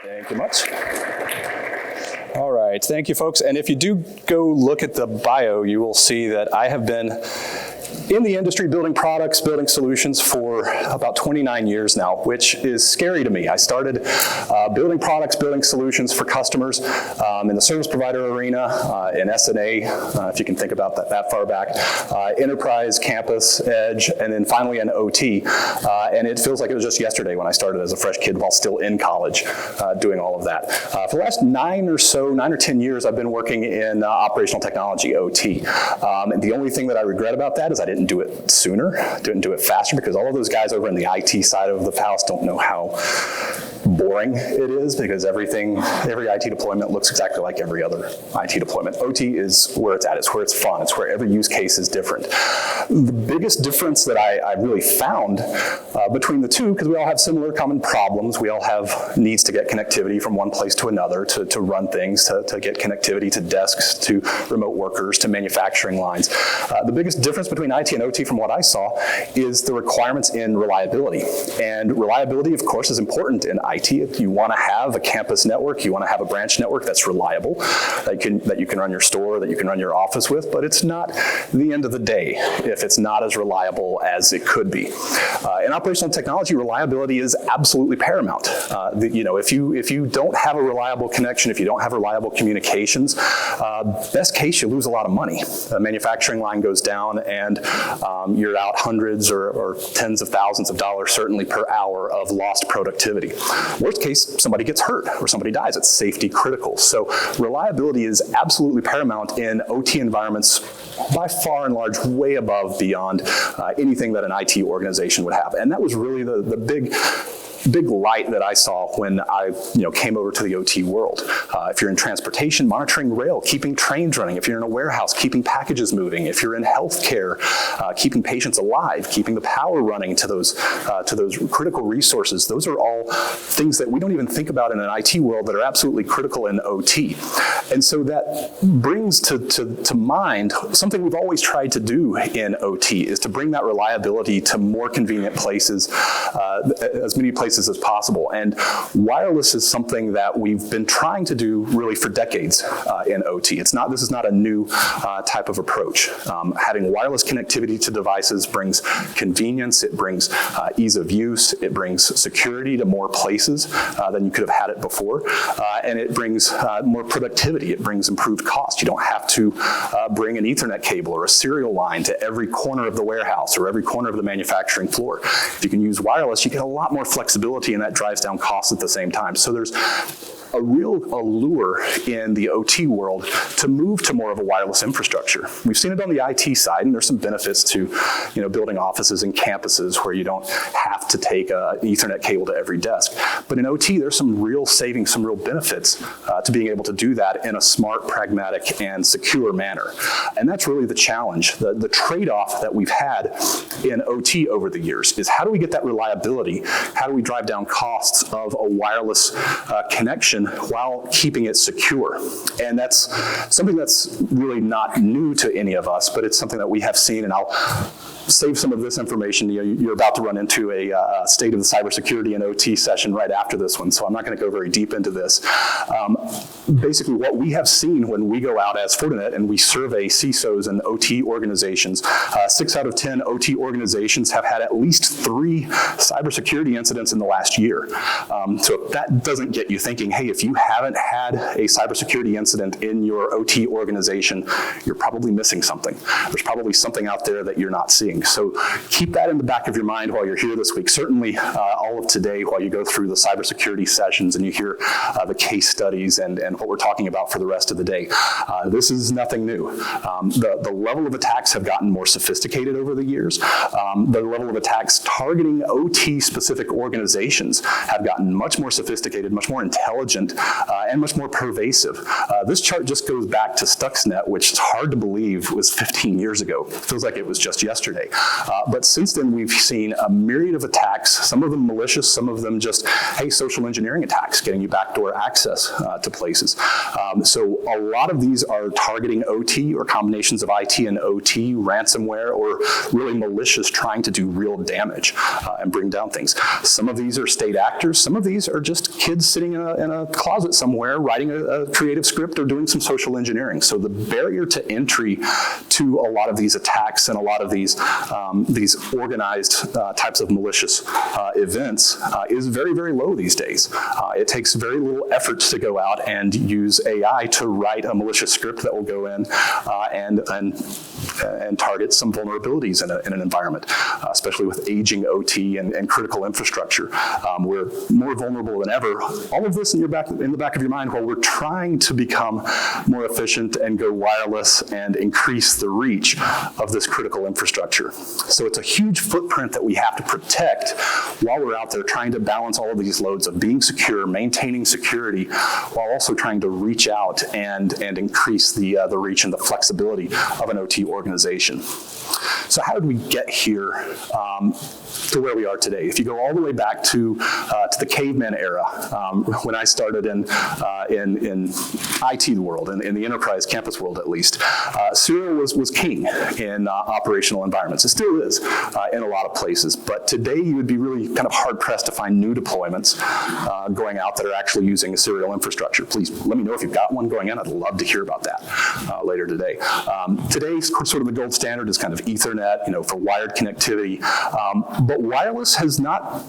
Thank you much. All right, thank you, folks. And if you do go look at the bio, you will see that I have been in the industry building products, building solutions for about 29 years now, which is scary to me. I started building products, building solutions for customers in the service provider arena, in S&A, if you can think about that far back, enterprise, campus, edge, and then finally in OT. And it feels like it was just yesterday when I started as a fresh kid while still in college doing all of that. For the last 9 or 10 years, I've been working in operational technology, OT. And the only thing that I regret about that is I didn't do it sooner, didn't do it faster, because all of those guys over in the IT side of the house don't know how boring it is, because every IT deployment looks exactly like every other IT deployment. OT is where it's at, it's where it's fun, it's where every use case is different. The biggest difference that I really found between the two, because we all have similar common problems, we all have needs to get connectivity from one place to another, to run things, to get connectivity to desks, to remote workers, to manufacturing lines. The biggest difference between IT and OT from what I saw is the requirements in reliability. And reliability, of course, is important in IT. If you want to have a campus network, you want to have a branch network that's reliable, that you can run your store, that you can run your office with, but it's not the end of the day if it's not as reliable as it could be. In operational technology, reliability is absolutely paramount. If you don't have a reliable connection, if you don't have reliable communications, best case, you lose a lot of money. The manufacturing line goes down and you're out hundreds or tens of thousands of dollars, certainly per hour, of lost productivity. Worst case, somebody gets hurt or somebody dies. It's safety critical. So reliability is absolutely paramount in OT environments, by far and large, way above, beyond anything that an IT organization would have. And that was really the big light that I saw when I came over to the OT world. If you're in transportation, monitoring rail, keeping trains running. If you're in a warehouse, keeping packages moving. If you're in healthcare, keeping patients alive, keeping the power running to those critical resources. Those are all things that we don't even think about in an IT world that are absolutely critical in OT. And so that brings to mind something we've always tried to do in OT, is to bring that reliability to more convenient places, as many places as possible. And wireless is something that we've been trying to do really for decades in OT. This is not a new type of approach. Having wireless connectivity to devices brings convenience, it brings ease of use, it brings security to more places than you could have had it before, and it brings more productivity, it brings improved cost. You don't have to bring an Ethernet cable or a serial line to every corner of the warehouse or every corner of the manufacturing floor. If you can use wireless, you get a lot more flexibility, and that drives down costs at the same time. So there's a real allure in the OT world to move to more of a wireless infrastructure. We've seen it on the IT side, and there's some benefits to building offices and campuses where you don't have to take an Ethernet cable to every desk. But in OT, there's some real savings, some real benefits to being able to do that in a smart, pragmatic, and secure manner. And that's really the challenge. The trade-off that we've had in OT over the years is, how do we get that reliability? How do we drive down costs of a wireless connection while keeping it secure? And that's something that's really not new to any of us, but it's something that we have seen, and I'll save some of this information. You're about to run into a state of the cybersecurity and OT session right after this one, so I'm not going to go very deep into this. Basically, what we have seen when we go out as Fortinet and we survey CISOs and OT organizations, 6 out of 10 OT organizations have had at least 3 cybersecurity incidents in the last year. So if that doesn't get you thinking, hey, if you haven't had a cybersecurity incident in your OT organization, you're probably missing something. There's probably something out there that you're not seeing. So keep that in the back of your mind while you're here this week. Certainly all of today, while you go through the cybersecurity sessions and you hear the case studies and what we're talking about for the rest of the day. This is nothing new. The level of attacks have gotten more sophisticated over the years. The level of attacks targeting OT-specific organizations have gotten much more sophisticated, much more intelligent intelligent, and much more pervasive. This chart just goes back to Stuxnet, which is hard to believe was 15 years ago. It feels like it was just yesterday. But since then, we've seen a myriad of attacks, some of them malicious, some of them just, hey, social engineering attacks, getting you backdoor access to places. So a lot of these are targeting OT or combinations of IT and OT, ransomware, or really malicious trying to do real damage and bring down things. Some of these are state actors. Some of these are just kids sitting in a closet somewhere writing a creative script or doing some social engineering. So the barrier to entry to a lot of these attacks and a lot of these organized types of malicious events is very, very low these days. It takes very little effort to go out and use AI to write a malicious script that will go in and target some vulnerabilities in an environment, especially with aging OT and critical infrastructure. We're more vulnerable than ever. All of this in the back of your mind while we're trying to become more efficient and go wireless and increase the reach of this critical infrastructure. So it's a huge footprint that we have to protect while we're out there trying to balance all of these loads of being secure, maintaining security, while also trying to reach out and increase the reach and the flexibility of an OT organization. So how did we get here to where we are today? If you go all the way back to the caveman era, when I started in IT world, in the enterprise campus world at least, serial was king in operational environments. It still is in a lot of places, but today you would be really kind of hard-pressed to find new deployments going out that are actually using a serial infrastructure. Please let me know if you've got one going in. I'd love to hear about that later today. Today, sort of the gold standard is kind of Ethernet, for wired connectivity, but wireless is not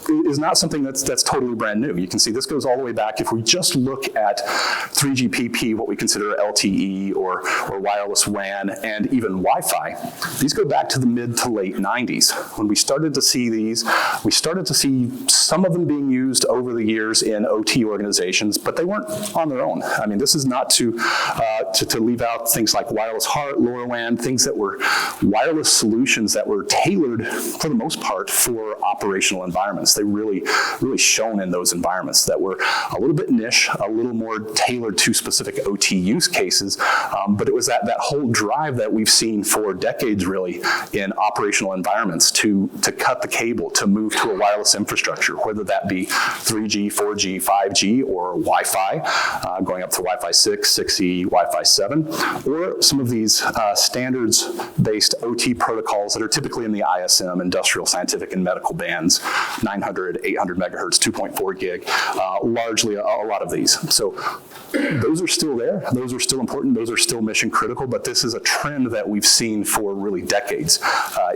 something that's totally brand new. You can see this goes all the way back. If we just look at 3GPP, what we consider LTE or wireless WAN, and even Wi-Fi, these go back to the mid to late 90s. When we started to see these, we started to see some of them being used over the years in OT organizations, but they weren't on their own. I mean, this is not to leave out things like wireless HART, LoRaWAN, things that were wireless solutions that were tailored, for the most part, for operational environments. They really shone in those environments that were a little bit niche, a little more tailored to specific OT use cases, but it was that whole drive that we've seen for decades, really, in operational environments to cut the cable, to move to a wireless infrastructure, whether that be 3G, 4G, 5G, or Wi-Fi, going up to Wi-Fi 6, 6E, Wi-Fi 7, or some of these standards-based OT protocols that are typically in the ISM, industrial, scientific, and medical bands, 900, 800 megahertz, 2.4 gig, largely a lot of these. So those are still there. Those are still important. Those are still mission critical, but this is a trend that we've seen for really decades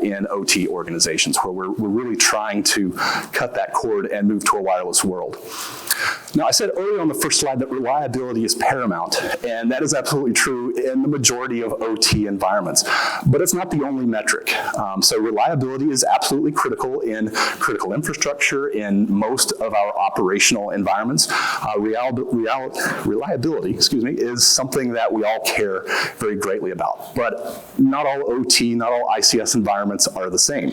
in OT organizations, where we're really trying to cut that cord and move to a wireless world. Now, I said earlier on the first slide that reliability is paramount, and that is absolutely true in the majority of OT environments, but it's not the only metric. So reliability is absolutely critical in critical infrastructure, in most of our operational environments. Reliability, is something that we all care very greatly about, but not all OT, not all ICS environments are the same.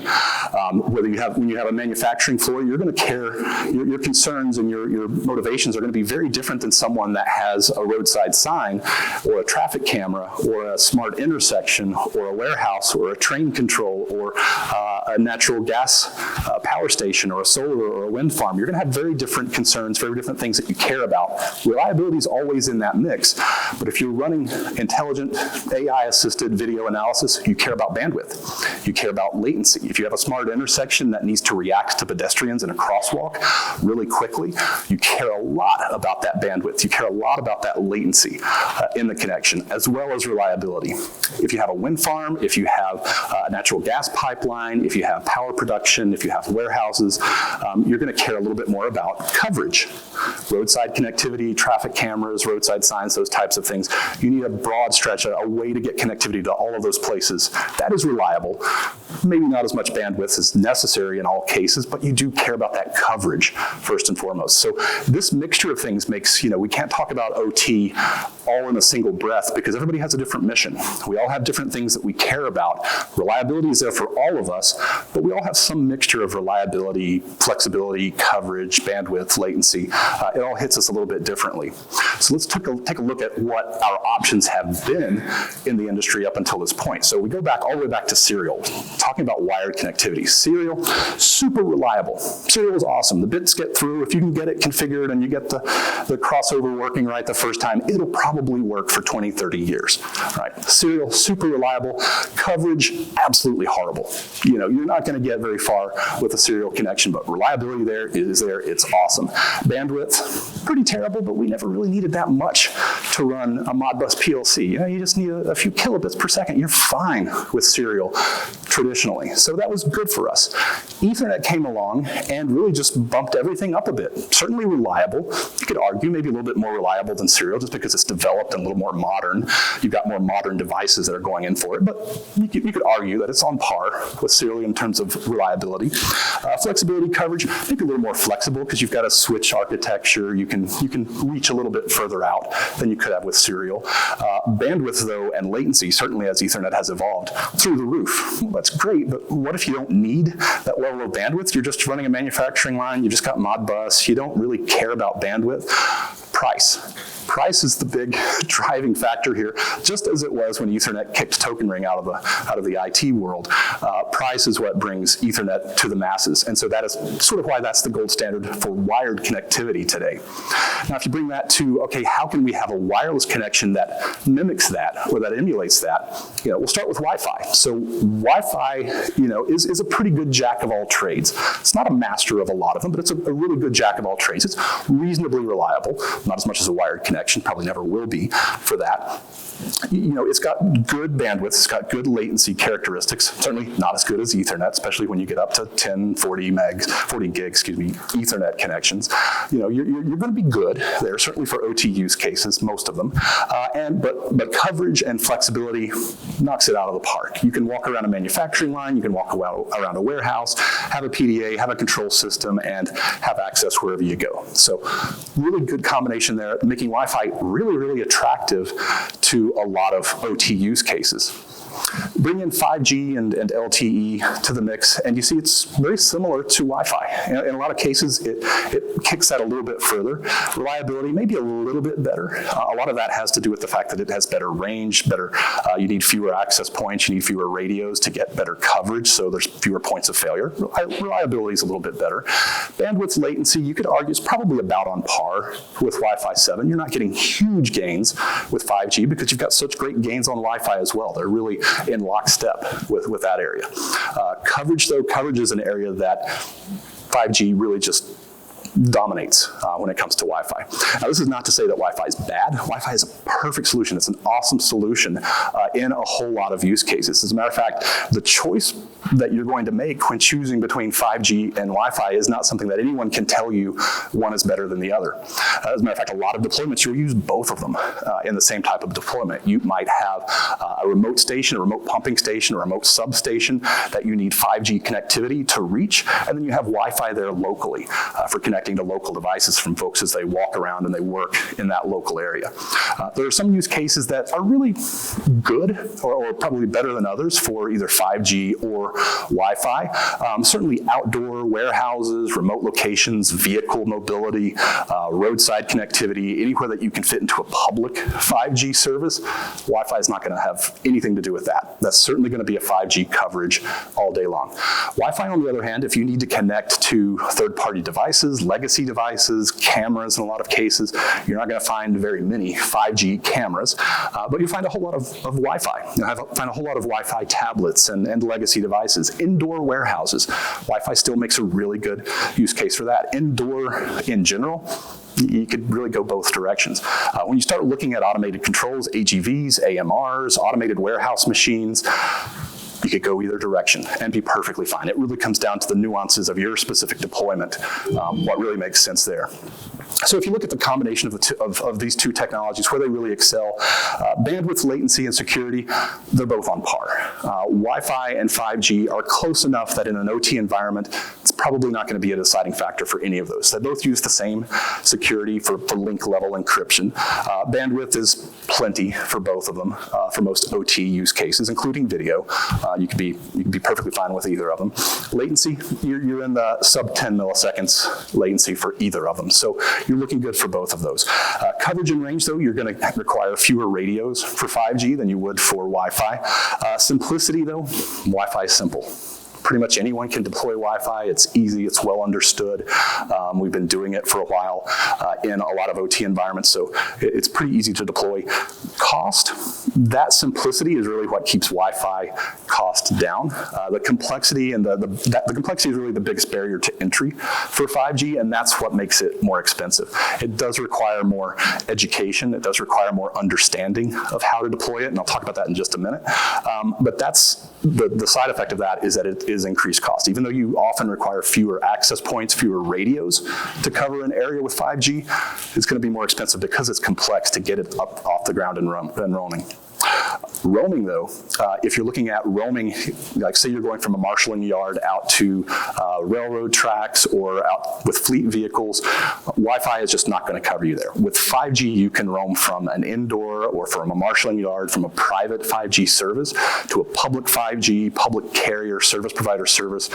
When you have a manufacturing floor, you're going to care, your concerns and your motivations are going to be very different than someone that has a roadside sign or a traffic camera or a smart intersection or a warehouse or a train control or a natural gas power station or a solar or a wind farm. You're going to have very different concerns, very different things that you care about. Reliability is always in that mix, but if you're running intelligent AI-assisted video analysis, you care about bandwidth. You care about latency. If you have a smart intersection that needs to react to pedestrians in a crosswalk really quickly, you care a lot about that bandwidth. You care a lot about that latency in the connection, as well as reliability. If you have a wind farm, if you have a natural gas pipeline, if you have power production, if you have warehouses, you're going to care a little bit more about coverage. Roadside connectivity, traffic cameras, roadside signs, those types of things. You need a broad stretch, a way to get connectivity to all of those places. That is reliable. Maybe not as much bandwidth as necessary in all cases, but you do care about that coverage first and foremost. So this mixture of things makes, we can't talk about OT all in a single breath because everybody has a different mission. We all have different things that we care about. Reliability is there for all of us, but we all have some mixture of reliability, flexibility, coverage, bandwidth, latency. It all hits us a little bit differently. So let's take a look at what our options have been in the industry up until this point. So we go back all the way back to serial, talking about wired connectivity. Serial, super reliable. Serial is awesome. The bits get through. If you can get it configured and you get the crossover working right the first time, it'll probably work for 20, 30 years. Right? Serial, super reliable. Coverage, absolutely horrible. You know, you're not going to get very far with a serial connection, but reliability there is there. It's awesome. Bandwidth, pretty terrible, but we never really needed that much to run a Modbus PLC. You know, you just need a few kilobits per second. You're fine with serial traditionally. So that was good for us. Ethernet came along and really just bumped everything up a bit. Certainly reliable. You could argue maybe a little bit more reliable than serial just because it's developed and a little more modern. You've got more modern devices that are going in for it, but you could argue that it's on par with serial in terms of reliability. Flexibility, coverage, maybe a little more flexible because you've got a switch architecture. You can reach a little bit further out than you could have with serial. Bandwidth, though, and latency, certainly as Ethernet has evolved, through the roof. Well, that's great, but what if you don't need that level of bandwidth? You're just running a manufacturing line, you just got Modbus, you don't really care about bandwidth. Price. Price is the big driving factor here, just as it was when Ethernet kicked token ring out of the IT world. Price is what brings Ethernet to the masses, and so that is sort of why that's the gold standard for wired connectivity today. Now, if you bring that to, okay, how can we have a wireless connection that mimics that or that emulates that? You know, we'll start with Wi-Fi. So Wi-Fi, you know, is a pretty good jack of all trades. It's not a master of a lot of them, but it's a really good jack of all trades. It's reasonably reliable, not as much as a wired connection, probably never will be for that. You know, it's got good bandwidth, it's got good latency characteristics, certainly not as good as Ethernet, especially when you get up to 10, 40 gigs, Ethernet connections. You know, you're going to be good there, certainly for OT use cases, most of them. But coverage and flexibility knocks it out of the park. You can walk around a manufacturing line, you can walk around a warehouse, have a PDA, have a control system, and have access wherever you go. So really good combination there, making Wi-Fi really, really attractive to a lot of OT use cases. Bring in 5G and LTE to the mix, and you see it's very similar to Wi-Fi. In a lot of cases, it kicks that a little bit further. Reliability, maybe a little bit better. A lot of that has to do with the fact that it has better range, you need fewer access points, you need fewer radios to get better coverage, so there's fewer points of failure. Reliability is a little bit better. Bandwidth, latency, you could argue is probably about on par with Wi-Fi 7. You're not getting huge gains with 5G because you've got such great gains on Wi-Fi as well. They're really in lockstep with that area. Coverage, though, coverage is an area that 5G really just dominates when it comes to Wi-Fi. Now, this is not to say that Wi-Fi is bad. Wi-Fi is a perfect solution. It's an awesome solution in a whole lot of use cases. As a matter of fact, the choice that you're going to make when choosing between 5G and Wi-Fi is not something that anyone can tell you one is better than the other. As a matter of fact, a lot of deployments, you'll use both of them in the same type of deployment. You might have a remote station, a remote pumping station, a remote substation that you need 5G connectivity to reach, and then you have Wi-Fi there locally for connecting to local devices from folks as they walk around and they work in that local area. There are some use cases that are really good or probably better than others for either 5G or Wi-Fi. Certainly outdoor warehouses, remote locations, vehicle mobility, roadside connectivity, anywhere that you can fit into a public 5G service, Wi-Fi is not going to have anything to do with that. That's certainly going to be a 5G coverage all day long. Wi-Fi, on the other hand, if you need to connect to third-party devices, legacy devices, cameras in a lot of cases, you're not going to find very many 5G cameras, but you find a whole lot of Wi-Fi. You find a whole lot of Wi-Fi tablets and legacy devices. Indoor warehouses, Wi-Fi still makes a really good use case for that. Indoor in general, you could really go both directions. When you start looking at automated controls, AGVs, AMRs, automated warehouse machines, you could go either direction and be perfectly fine. It really comes down to the nuances of your specific deployment, what really makes sense there. So if you look at the combination of these two technologies, where they really excel, bandwidth, latency, and security, they're both on par. Wi-Fi and 5G are close enough that in an OT environment, it's probably not going to be a deciding factor for any of those. They both use the same security for link level encryption. Bandwidth is plenty for both of them, for most OT use cases, including video. You could be perfectly fine with either of them. Latency, you're in the sub 10 milliseconds latency for either of them. So you're looking good for both of those. Coverage and range, though, you're going to require fewer radios for 5G than you would for Wi-Fi. Simplicity, though, Wi-Fi is simple. Pretty much anyone can deploy Wi-Fi. It's easy, it's well understood. We've been doing it for a while in a lot of OT environments, so it's pretty easy to deploy. Cost, that simplicity is really what keeps Wi-Fi cost down. The complexity and the complexity is really the biggest barrier to entry for 5G, and that's what makes it more expensive. It does require more education. It does require more understanding of how to deploy it, and I'll talk about that in just a minute. But that's the side effect of that is that it is increased cost. Even though you often require fewer access points, fewer radios to cover an area with 5G, it's going to be more expensive because it's complex to get it up off the ground and roaming. Roaming, though, if you're looking at roaming, like say you're going from a marshalling yard out to railroad tracks or out with fleet vehicles, Wi-Fi is just not going to cover you there. With 5G, you can roam from an indoor or from a marshalling yard, from a private 5G service to a public 5G, public carrier service provider service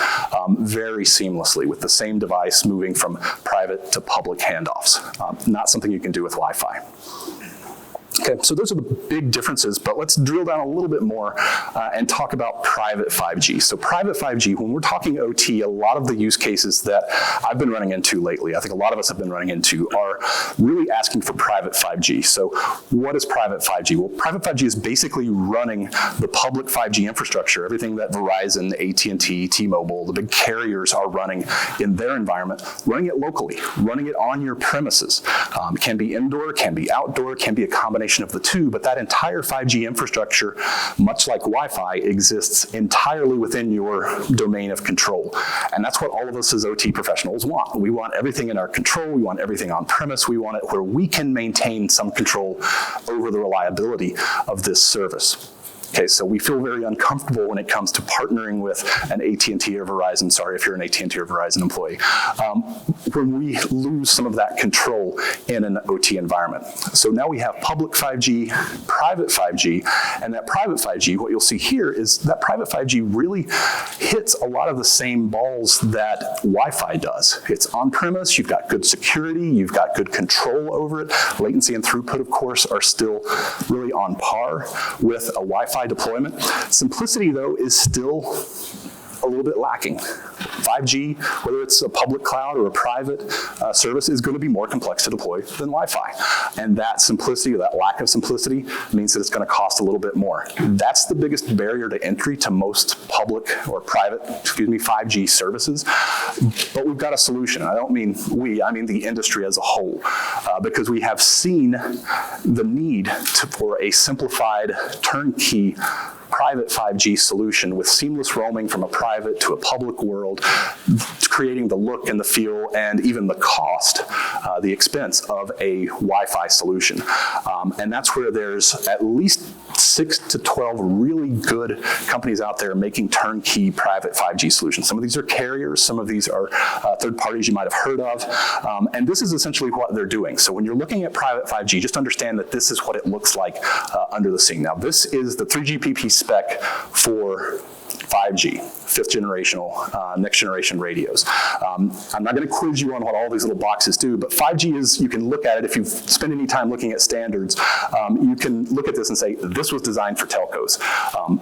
very seamlessly with the same device moving from private to public handoffs. Not something you can do with Wi-Fi. Okay, so those are the big differences, but let's drill down a little bit more and talk about private 5G. So private 5G, when we're talking OT, a lot of the use cases that I've been running into lately, I think a lot of us have been running into, are really asking for private 5G. So what is private 5G? Well, private 5G is basically running the public 5G infrastructure, everything that Verizon, AT&T, T-Mobile, the big carriers are running in their environment, running it locally, running it on your premises. It can be indoor, can be outdoor, can be a combination of the two, but that entire 5G infrastructure, much like Wi-Fi, exists entirely within your domain of control. And that's what all of us as OT professionals want. We want everything in our control. We want everything on premise. We want it where we can maintain some control over the reliability of this service. Okay, so we feel very uncomfortable when it comes to partnering with an AT&T or Verizon, sorry if you're an AT&T or Verizon employee, when we lose some of that control in an OT environment. So now we have public 5G, private 5G, and that private 5G, what you'll see here is that private 5G really hits a lot of the same balls that Wi-Fi does. It's on-premise, you've got good security, you've got good control over it. Latency and throughput, of course, are still really on par with a Wi-Fi deployment. Simplicity, though, is still a little bit lacking. 5G, whether it's a public cloud or a private service, is going to be more complex to deploy than Wi-Fi. And that simplicity, or that lack of simplicity, means that it's going to cost a little bit more. That's the biggest barrier to entry to most public or private, 5G services. But we've got a solution. I don't mean we, I mean the industry as a whole, because we have seen the need for a simplified turnkey private 5G solution with seamless roaming from a private to a public world, creating the look and the feel and even the cost, the expense of a Wi-Fi solution. And that's where there's at least 6 to 12 really good companies out there making turnkey private 5G solutions. Some of these are carriers, some of these are third parties you might have heard of, and this is essentially what they're doing. So when you're looking at private 5G, just understand that this is what it looks like under the scene. Now this is the 3GPP spec for 5G, fifth generational, next generation radios. I'm not going to quiz you on what all these little boxes do, but 5G is, you can look at it, if you spend any time looking at standards, you can look at this and say, this was designed for telcos.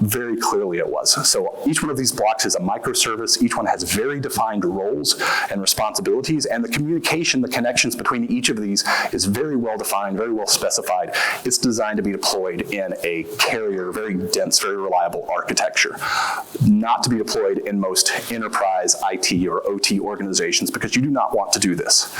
Very clearly it was. So each one of these blocks is a microservice. Each one has very defined roles and responsibilities, and the communication, the connections between each of these is very well defined, very well specified. It's designed to be deployed in a carrier, very dense, very reliable architecture. Not to be deployed in most enterprise IT or OT organizations, because you do not want to do this.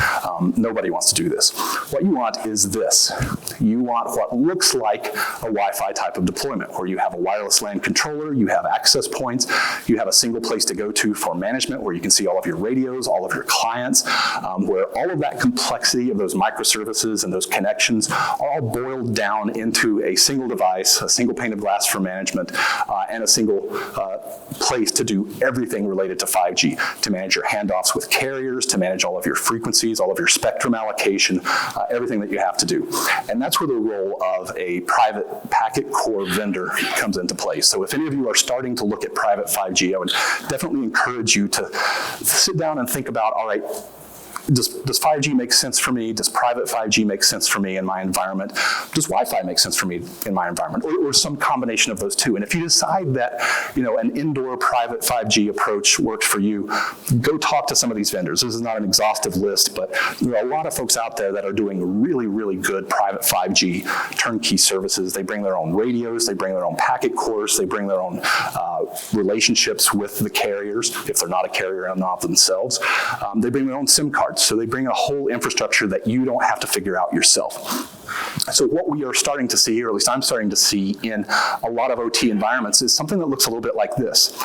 Nobody wants to do this. What you want is this. You want what looks like a Wi-Fi type of deployment, where you have a wireless LAN controller, you have access points, you have a single place to go to for management, where you can see all of your radios, all of your clients, where all of that complexity of those microservices and those connections are all boiled down into a single device, a single pane of glass for management, and a single place to do everything related to 5G, to manage your handoffs with carriers, to manage all of your frequencies, all of your spectrum allocation, everything that you have to do. And that's where the role of a private packet core vendor comes into place. So if any of you are starting to look at private 5G, I would definitely encourage you to sit down and think about, all right, does 5G make sense for me? Does private 5G make sense for me in my environment? Does Wi-Fi make sense for me in my environment? Or some combination of those two. And if you decide that, an indoor private 5G approach works for you, go talk to some of these vendors. This is not an exhaustive list, but there are a lot of folks out there that are doing really, really good private 5G turnkey services. They bring their own radios, they bring their own packet cores, they bring their own relationships with the carriers, if they're not a carrier and not themselves. They bring their own SIM cards. So they bring a whole infrastructure that you don't have to figure out yourself. So what we are starting to see, or at least I'm starting to see in a lot of OT environments, is something that looks a little bit like this,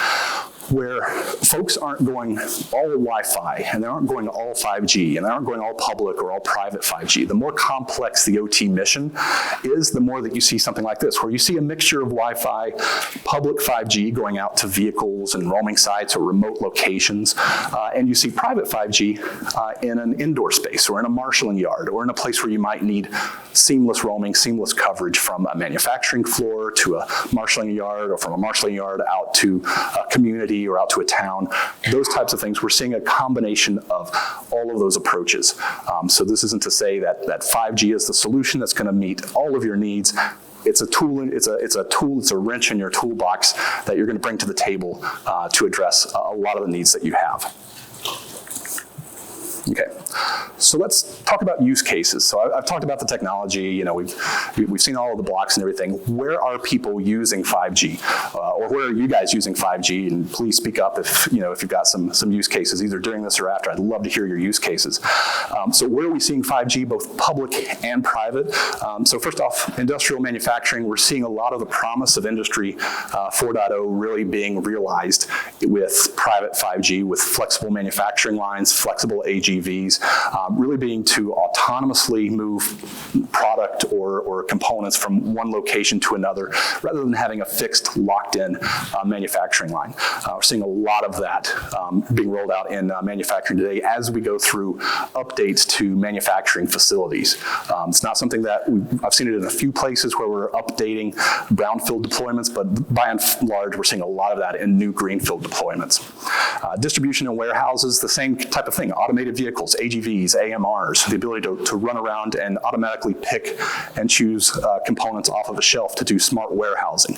where folks aren't going all Wi-Fi, and they aren't going all 5G, and they aren't going all public or all private 5G. The more complex the OT mission is, the more that you see something like this, where you see a mixture of Wi-Fi, public 5G going out to vehicles and roaming sites or remote locations, and you see private 5G in an indoor space or in a marshalling yard or in a place where you might need seamless roaming, seamless coverage from a manufacturing floor to a marshalling yard, or from a marshalling yard out to a community or out to a town. Those types of things, we're seeing a combination of all of those approaches. So this isn't to say that 5G is the solution that's going to meet all of your needs. It's a tool. It's a wrench in your toolbox that you're going to bring to the table to address a lot of the needs that you have. Okay, so let's talk about use cases. So I've talked about the technology. We've seen all of the blocks and everything. Where are people using 5G, or where are you guys using 5G? And please speak up if you've got some use cases, either during this or after. I'd love to hear your use cases. So where are we seeing 5G, both public and private? So first off, industrial manufacturing. We're seeing a lot of the promise of Industry 4.0 really being realized with private 5G, with flexible manufacturing lines, flexible AGVs, really being to autonomously move product or components from one location to another, rather than having a fixed, locked-in manufacturing line. We're seeing a lot of that being rolled out in manufacturing today as we go through updates to manufacturing facilities. It's not something that I've seen it in a few places where we're updating brownfield deployments, but by and large, we're seeing a lot of that in new greenfield deployments. Distribution and warehouses, the same type of thing. Automated vehicles, AGVs, AMRs, the ability to run around and automatically pick and choose components off of a shelf to do smart warehousing.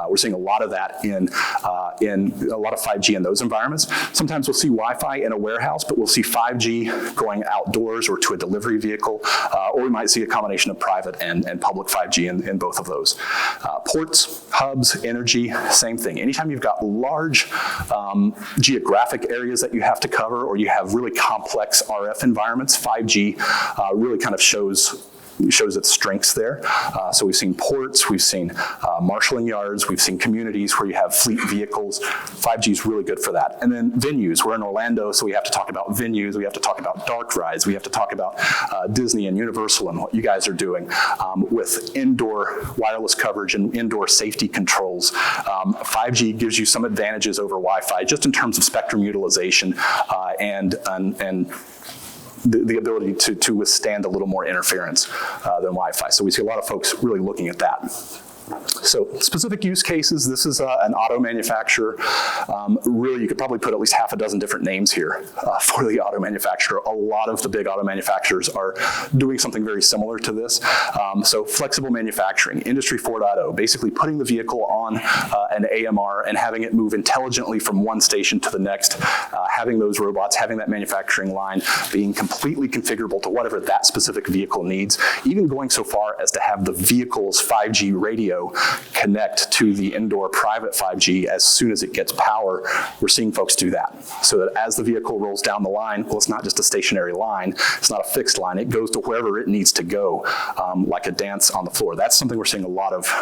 We're seeing a lot of that in a lot of 5G in those environments. Sometimes we'll see Wi-Fi in a warehouse, but we'll see 5G going outdoors or to a delivery vehicle, or we might see a combination of private and public 5G in both of those. Ports, hubs, energy, same thing. Anytime you've got large geographic areas that you have to cover, or you have really complex RF environments, 5G really kind of shows its strengths there. So we've seen ports, we've seen marshalling yards, we've seen communities where you have fleet vehicles. 5G is really good for that. And then venues. We're in Orlando, so we have to talk about venues. We have to talk about dark rides. We have to talk about Disney and Universal and what you guys are doing with indoor wireless coverage and indoor safety controls. 5G gives you some advantages over Wi-Fi just in terms of spectrum utilization and the ability to withstand a little more interference than Wi-Fi. So we see a lot of folks really looking at that. So specific use cases, this is an auto manufacturer. Really, you could probably put at least half a dozen different names here for the auto manufacturer. A lot of the big auto manufacturers are doing something very similar to this. So flexible manufacturing, Industry 4.0, basically putting the vehicle on an AMR and having it move intelligently from one station to the next, having those robots, having that manufacturing line being completely configurable to whatever that specific vehicle needs, even going so far as to have the vehicle's 5G radio connect to the indoor private 5G as soon as it gets power. We're seeing folks do that. So that as the vehicle rolls down the line, well, it's not just a stationary line, it's not a fixed line, it goes to wherever it needs to go, like a dance on the floor. That's something we're seeing a lot of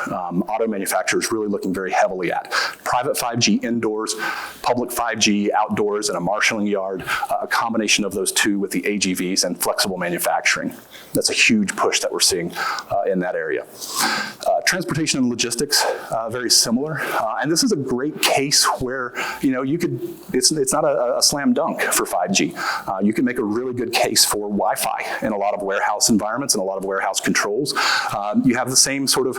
auto manufacturers really looking very heavily at. Private 5G indoors, public 5G outdoors in a marshalling yard, a combination of those two with the AGVs and flexible manufacturing. That's a huge push that we're seeing in that area. Transportation transportation and logistics, very similar. And this is a great case where, it's not a slam dunk for 5G. You can make a really good case for Wi-Fi in a lot of warehouse environments and a lot of warehouse controls. You have the same sort of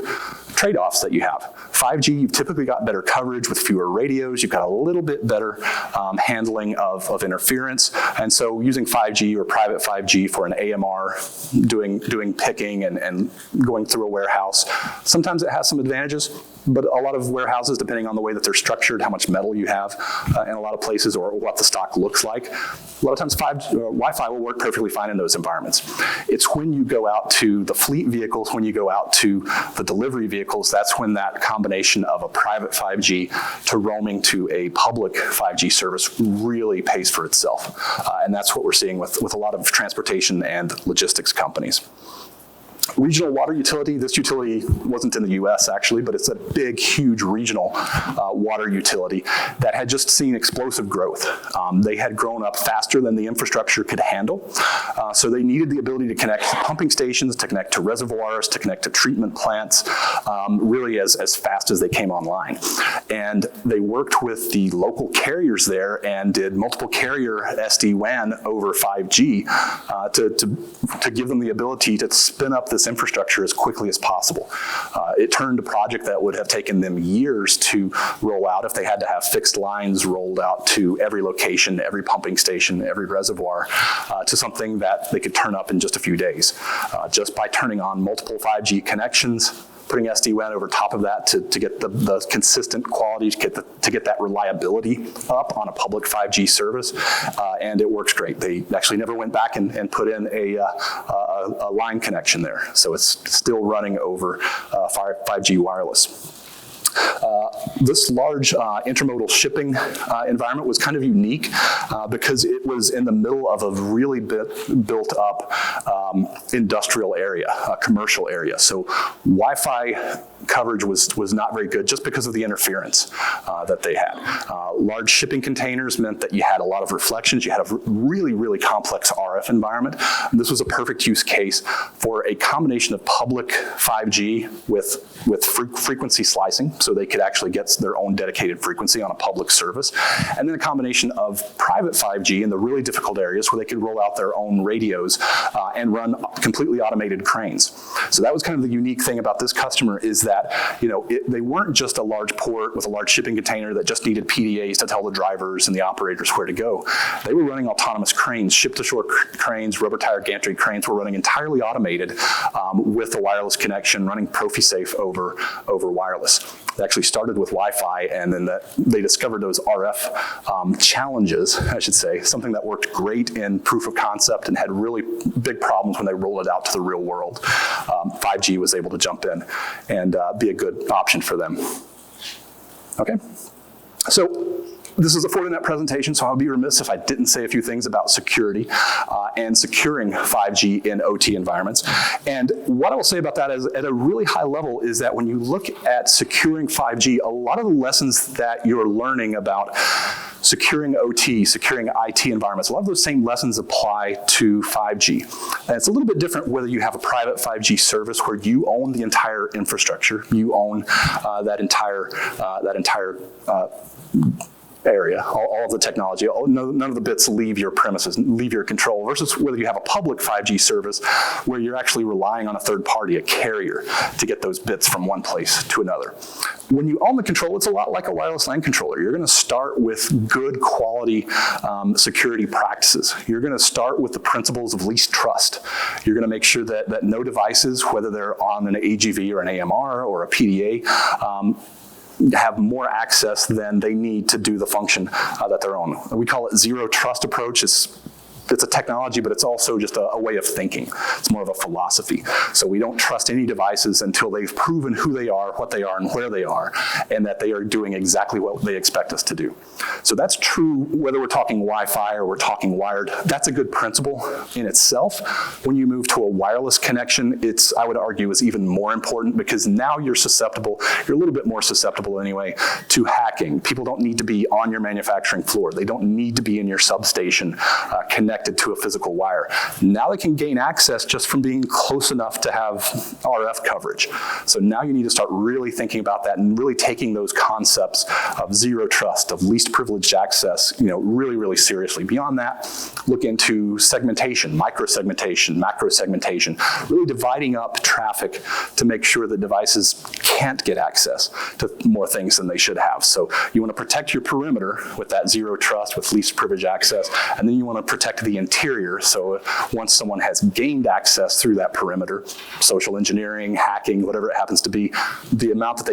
trade-offs that you have. 5G, you've typically got better coverage with fewer radios. You've got a little bit better handling of interference. And so using 5G or private 5G for an AMR, doing picking and going through a warehouse, sometimes it has some advantages, but a lot of warehouses, depending on the way that they're structured, how much metal you have in a lot of places, or what the stock looks like, a lot of times Wi-Fi will work perfectly fine in those environments. It's when you go out to the fleet vehicles, when you go out to the delivery vehicles, that's when that combination of a private 5G to roaming to a public 5G service really pays for itself. And that's what we're seeing with a lot of transportation and logistics companies. Regional water utility, this utility wasn't in the US actually, but it's a big, huge regional water utility that had just seen explosive growth. They had grown up faster than the infrastructure could handle. So they needed the ability to connect to pumping stations, to connect to reservoirs, to connect to treatment plants, really as fast as they came online. And they worked with the local carriers there and did multiple carrier SD-WAN over 5G to give them the ability to spin up this infrastructure as quickly as possible. It turned a project that would have taken them years to roll out if they had to have fixed lines rolled out to every location, every pumping station, every reservoir, to something that they could turn up in just a few days. Just by turning on multiple 5G connections, putting SD-WAN over top of that to get the consistent quality, to get that reliability up on a public 5G service, and it works great. They actually never went back and put in a line connection there, so it's still running over 5G wireless. This large intermodal shipping environment was kind of unique because it was in the middle of a really built up industrial area, commercial area. So Wi-Fi coverage was not very good just because of the interference that they had. Large shipping containers meant that you had a lot of reflections. You had a really, really complex RF environment. And this was a perfect use case for a combination of public 5G with frequency slicing, so they could actually get their own dedicated frequency on a public service, and then a combination of private 5G in the really difficult areas where they could roll out their own radios and run completely automated cranes. So that was kind of the unique thing about this customer, is that they weren't just a large port with a large shipping container that just needed PDAs to tell the drivers and the operators where to go. They were running autonomous cranes, ship-to-shore cranes, rubber tire gantry cranes were running entirely automated with a wireless connection, running ProfiSafe over wireless. They actually started with Wi-Fi, and then they discovered those RF challenges, I should say, something that worked great in proof of concept and had really big problems when they rolled it out to the real world. 5G was able to jump in and be a good option for them. Okay, so this is a Fortinet presentation, so I'll be remiss if I didn't say a few things about security and securing 5G in OT environments. And what I will say about that is, at a really high level, is that when you look at securing 5G, a lot of the lessons that you're learning about securing OT, securing IT environments, a lot of those same lessons apply to 5G. And it's a little bit different whether you have a private 5G service where you own the entire infrastructure, you own that entire area, all of the technology, none of the bits leave your premises, leave your control, versus whether you have a public 5G service where you're actually relying on a third party, a carrier, to get those bits from one place to another. When you own the control, it's a lot like a wireless LAN controller. You're going to start with good quality security practices. You're going to start with the principles of least trust. You're going to make sure that no devices, whether they're on an AGV or an AMR or a PDA, have more access than they need to do the function that they're on. We call it zero trust approach. It's a technology, but it's also just a way of thinking. It's more of a philosophy. So we don't trust any devices until they've proven who they are, what they are, and where they are, and that they are doing exactly what they expect us to do. So that's true whether we're talking Wi-Fi or we're talking wired. That's a good principle in itself. When you move to a wireless connection, I would argue, is even more important, because now you're a little bit more susceptible anyway, to hacking. People don't need to be on your manufacturing floor. They don't need to be in your substation connected connected to a physical wire. Now they can gain access just from being close enough to have RF coverage. So now you need to start really thinking about that and really taking those concepts of zero trust, of least privileged access, really, really seriously. Beyond that, look into segmentation, micro-segmentation, macro-segmentation, really dividing up traffic to make sure that devices can't get access to more things than they should have. So you want to protect your perimeter with that zero trust, with least privilege access, and then you want to protect the interior. So once someone has gained access through that perimeter, social engineering, hacking, whatever it happens to be, the amount that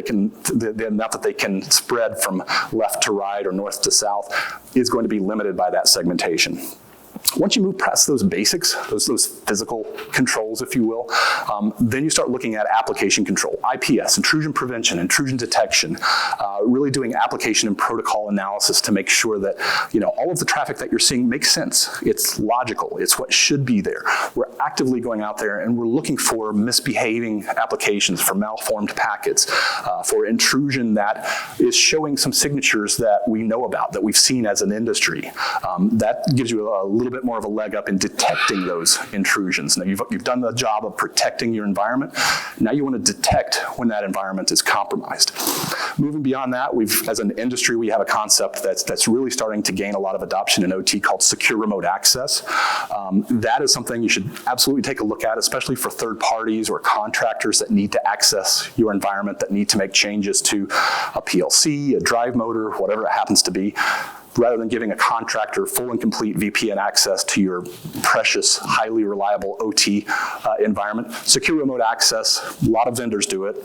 they can spread from left to right or north to south is going to be limited by that segmentation. Once you move past those basics, those physical controls, if you will, then you start looking at application control, IPS, intrusion prevention, intrusion detection, really doing application and protocol analysis to make sure that all of the traffic that you're seeing makes sense. It's logical. It's what should be there. We're actively going out there and we're looking for misbehaving applications, for malformed packets, for intrusion that is showing some signatures that we know about, that we've seen as an industry. That gives you a little bit more of a leg up in detecting those intrusions. Now you've done the job of protecting your environment. Now you want to detect when that environment is compromised. Moving beyond that, as an industry, we have a concept that's really starting to gain a lot of adoption in OT called secure remote access. That is something you should absolutely take a look at, especially for third parties or contractors that need to access your environment, that need to make changes to a PLC, a drive motor, whatever it happens to be. Rather than giving a contractor full and complete VPN access to your precious, highly reliable OT environment, secure remote access, a lot of vendors do it,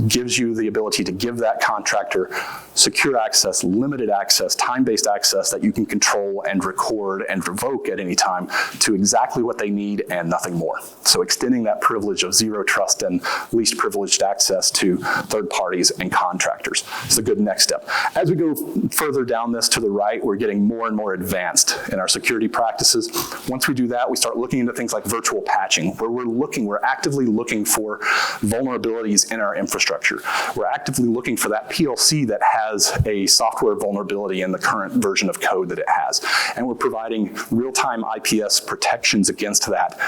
gives you the ability to give that contractor secure access, limited access, time-based access that you can control and record and revoke at any time to exactly what they need and nothing more. So extending that privilege of zero trust and least privileged access to third parties and contractors is a good next step. As we go further down this to the right, we're getting more and more advanced in our security practices. Once we do that, we start looking into things like virtual patching, where we're actively looking for vulnerabilities in our infrastructure. We're actively looking for that PLC that has a software vulnerability in the current version of code that it has. And we're providing real-time IPS protections against that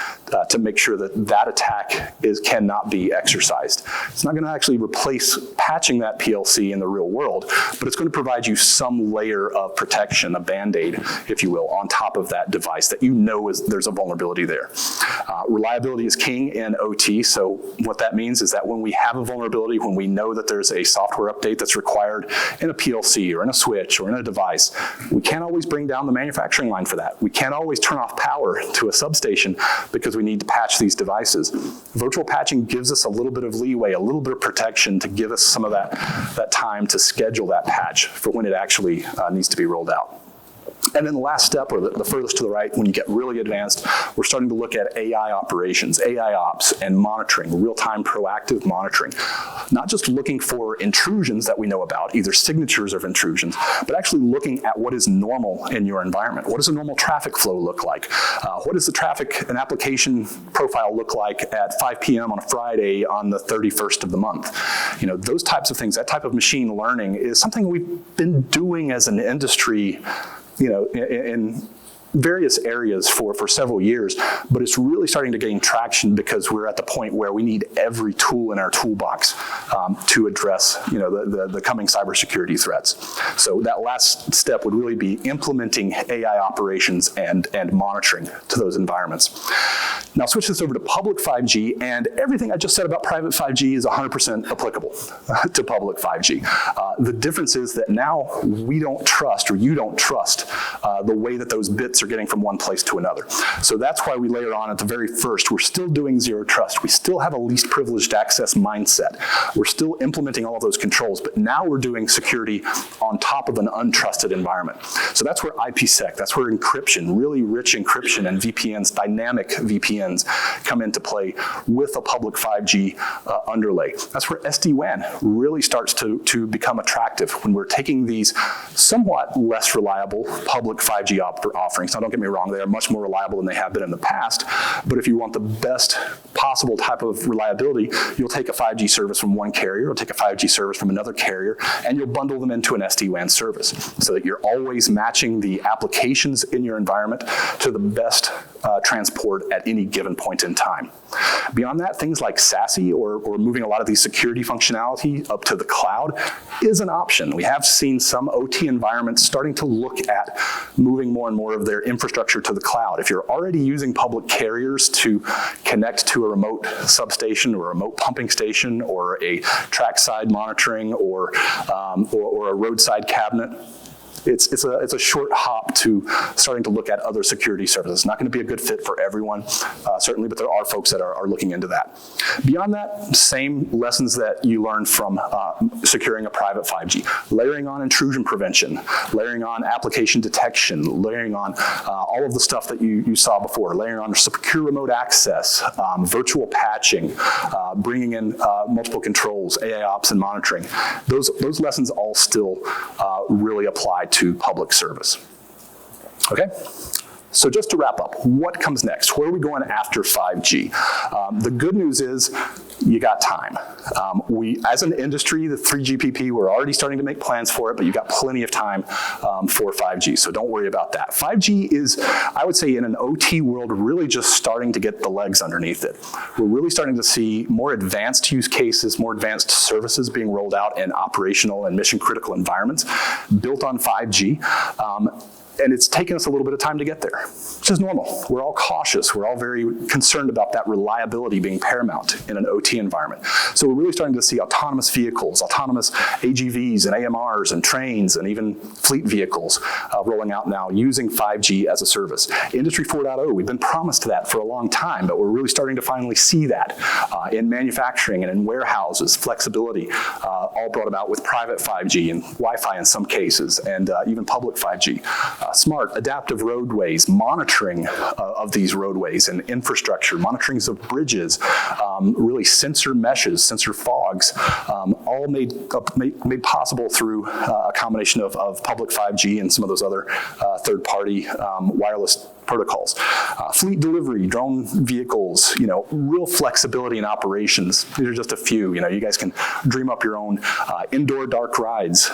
to make sure that that attack cannot be exercised. It's not going to actually replace patching that PLC in the real world, but it's going to provide you some layer of protection, a Band-Aid, if you will, on top of that device that there's a vulnerability there. Reliability is king in OT, so what that means is that when we have a vulnerability, when we know that there's a software update that's required in a PLC or in a switch or in a device, we can't always bring down the manufacturing line for that. We can't always turn off power to a substation because we need to patch these devices. Virtual patching gives us a little bit of leeway, a little bit of protection to give us some of that time to schedule that patch for when it actually needs to be rolled out. And then the last step, or the furthest to the right, when you get really advanced, we're starting to look at AI operations, AI ops, and monitoring, real-time proactive monitoring. Not just looking for intrusions that we know about, either signatures of intrusions, but actually looking at what is normal in your environment. What does a normal traffic flow look like? What does the traffic and application profile look like at 5 p.m. on a Friday on the 31st of the month? Those types of things, that type of machine learning is something we've been doing as an industry in various areas for several years, but it's really starting to gain traction because we're at the point where we need every tool in our toolbox to address the coming cybersecurity threats. So that last step would really be implementing AI operations and monitoring to those environments. Now switch this over to public 5G, and everything I just said about private 5G is 100% applicable to public 5G. The difference is that now we don't trust, or you don't trust, the way that those bits are getting from one place to another. So that's why we layer on at the very first, we're still doing zero trust. We still have a least privileged access mindset. We're still implementing all of those controls, but now we're doing security on top of an untrusted environment. So that's where IPsec, that's where encryption, really rich encryption and VPNs, dynamic VPNs VPNs come into play with a public 5G underlay. That's where SD-WAN really starts to become attractive, when we're taking these somewhat less reliable public 5G offerings. Now, don't get me wrong, they are much more reliable than they have been in the past, but if you want the best possible type of reliability, you'll take a 5G service from one carrier, or take a 5G service from another carrier, and you'll bundle them into an SD-WAN service so that you're always matching the applications in your environment to the best transport at any given point in time. Beyond that, things like SASE or moving a lot of these security functionality up to the cloud is an option. We have seen some OT environments starting to look at moving more and more of their infrastructure to the cloud. If you're already using public carriers to connect to a remote substation or a remote pumping station or a trackside monitoring or a roadside cabinet, it's a short hop to starting to look at other security services. Not going to be a good fit for everyone, certainly, but there are folks that are looking into that. Beyond that, same lessons that you learned from securing a private 5G. Layering on intrusion prevention, layering on application detection, layering on all of the stuff that you saw before, layering on secure remote access, virtual patching, bringing in multiple controls, AIOps and monitoring. Those lessons all still really apply to public service. Okay? So just to wrap up, what comes next? Where are we going after 5G? The good news is you got time. We, as an industry, the 3GPP, we're already starting to make plans for it, but you've got plenty of time for 5G, so don't worry about that. 5G is, I would say, in an OT world, really just starting to get the legs underneath it. We're really starting to see more advanced use cases, more advanced services being rolled out in operational and mission-critical environments built on 5G. And it's taken us a little bit of time to get there, which is normal. We're all cautious. We're all very concerned about that reliability being paramount in an OT environment. So we're really starting to see autonomous vehicles, autonomous AGVs and AMRs and trains and even fleet vehicles rolling out now using 5G as a service. Industry 4.0, we've been promised that for a long time, but we're really starting to finally see that in manufacturing and in warehouses, flexibility, all brought about with private 5G and Wi-Fi in some cases, and even public 5G. Smart, adaptive roadways, monitoring of these roadways and infrastructure, monitorings of bridges, really sensor meshes, sensor fogs, all made possible through a combination of public 5G and some of those other third-party wireless protocols. Fleet delivery, drone vehicles, real flexibility in operations. These are just a few. You guys can dream up your own indoor dark rides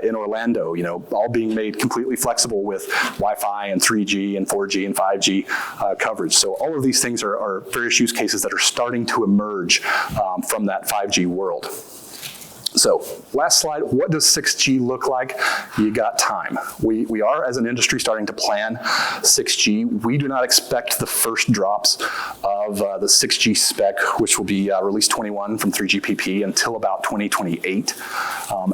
in Orlando, all being made completely flexible with Wi-Fi and 3G and 4G and 5G coverage. So all of these things are various use cases that are starting to emerge from that 5G world. So last slide, what does 6G look like? You got time. We are, as an industry, starting to plan 6G. We do not expect the first drops of the 6G spec, which will be release 21 from 3GPP, until about 2028.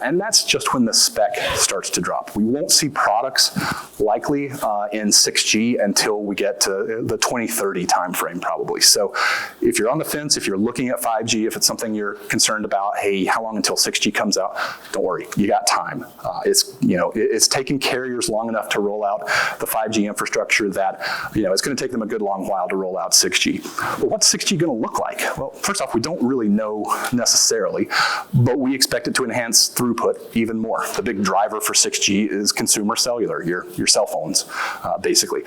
And that's just when the spec starts to drop. We won't see products likely in 6G until we get to the 2030 timeframe, probably. So if you're on the fence, if you're looking at 5G, if it's something you're concerned about, hey, how long until 6G comes out? Don't worry, you got time. It's taken carriers long enough to roll out the 5G infrastructure that it's going to take them a good long while to roll out 6G. But what's 6G going to look like? Well, first off, we don't really know necessarily, but we expect it to enhance throughput even more. The big driver for 6G is consumer cellular, your cell phones, basically.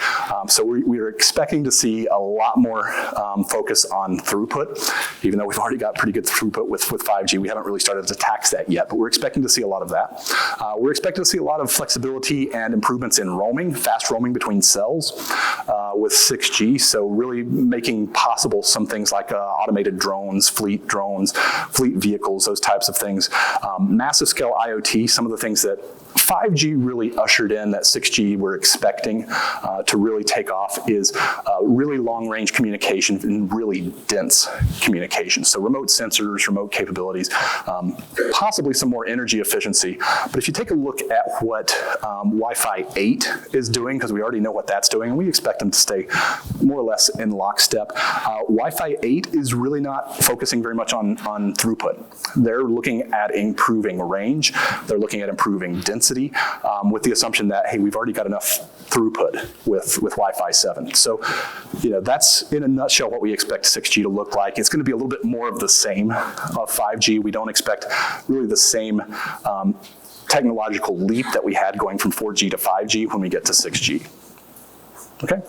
So we are expecting to see a lot more focus on throughput, even though we've already got pretty good throughput with 5G. We haven't really started to tax that yet, but we're expecting to see a lot of that. We're expecting to see a lot of flexibility and improvements in roaming, fast roaming between cells with 6G, so really making possible some things like automated drones, fleet vehicles, those types of things. Massive scale IoT, some of the things that 5G really ushered in that 6G we're expecting to really take off is really long-range communication and really dense communication. So remote sensors, remote capabilities, possibly some more energy efficiency. But if you take a look at what Wi-Fi 8 is doing, because we already know what that's doing, and we expect them to stay more or less in lockstep, Wi-Fi 8 is really not focusing very much on throughput. They're looking at improving range. They're looking at improving density. density with the assumption that, hey, we've already got enough throughput with Wi-Fi 7. So, that's in a nutshell what we expect 6G to look like. It's going to be a little bit more of the same of 5G. We don't expect really the same technological leap that we had going from 4G to 5G when we get to 6G. Okay,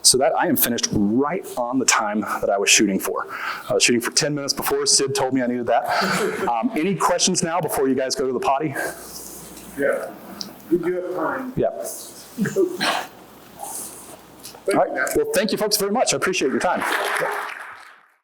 so that I am finished right on the time that I was shooting for. I was shooting for 10 minutes before. Sid told me I needed that. Any questions now before you guys go to the potty? Yeah. Did you have time? Yeah. All right, well, thank you folks very much. I appreciate your time.